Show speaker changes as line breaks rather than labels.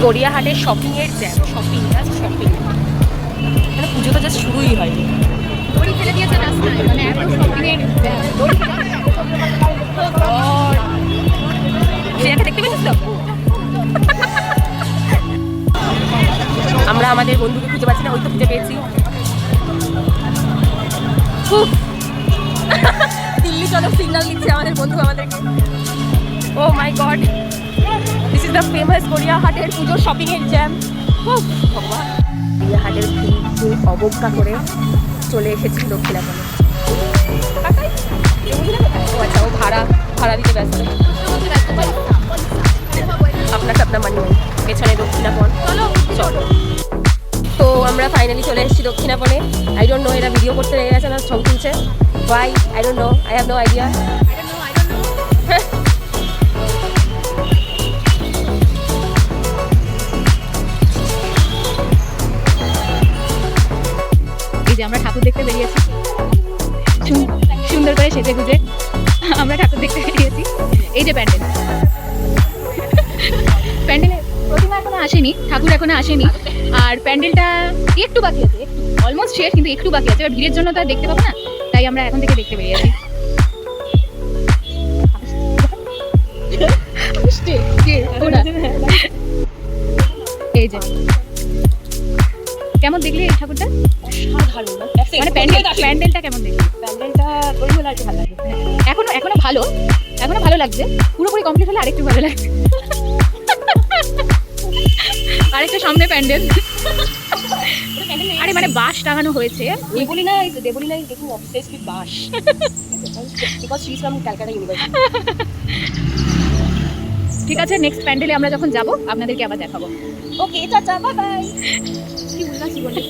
গড়িয়াহাটের শপিংয়ের jam, shopping shopping, মানে পুজো তো জাস্ট শুরুই হয়নি।
দড়ি ফেলে দিয়েছে রাস্তায়, মানে এত শপিংয়ের দড়ি
সেটাকে দেখতে পেয়েছিস তো? আমরা আমাদের বন্ধুকে খুঁজে পাচ্ছি না, ওই তো খুঁজে পেয়েছি। দিল্লি চলো সিগন্যাল দিচ্ছে আমাদের বন্ধু আমাদেরকে। Oh my God, this is the famous গড়িয়াহাটের পুজোর শপিং এর জ্যাম। ভগবান, গড়িয়াহাটের ভিড়কে অবজ্ঞা করে চলে এসেছি দক্ষিণাপনে। ও আচ্ছা, ও ভাড়া দিতে ব্যস্ত। আপনার সাপনা মানি পেছনে দক্ষিণাপন। চলো, তো আমরা ফাইনালি চলে এসেছি দক্ষিণাপনে। আই ডোন্ট নো এরা ভিডিও করতে লেগে গেছে না ছবি তুলছে। Why? I don't know. I have no idea.
এই যে আমরা ঠাকুর দেখতে বেরিয়েছি, সুন্দর করে সেজে গুজে আমরা ঠাকুর দেখতে বেরিয়েছি। এই যে প্যান্ডেলে প্রতিমা এখনো আসেনি, ঠাকুর এখনো আসেনি, আর প্যান্ডেলটা একটু বাকি আছে, একটু অলমোস্ট শেষ, কিন্তু একটু বাকি আছে। এবার ভিড়ের জন্য তো আর দেখতে পাবো না, তাই আমরা এখন থেকে দেখতে বেরিয়েছি। এই যে কেমন দেখলি এই ঠাকুরটা? মানে প্যান্ডেলটা কেমন দেখলি?
প্যান্ডেলটা গরিবলা আর কি ভালো লাগে।
এখনো ভালো লাগছে, পুরোপুরি কমপ্লিট হলে আরেকটু ভালো লাগছে। আরেকটা সামনে প্যান্ডেল, আরে মানে বাঁশ টাঙানো হয়েছে।
Debolina is getting obsessed with bansh because she is from Calcutta university.
ঠিক আছে, নেক্সট প্যান্ডেলে আমরা যখন যাব আপনাদেরকে আবার দেখাবো।
ওকে, টাটা, বাই বাই।
কি বললাম, কি বলে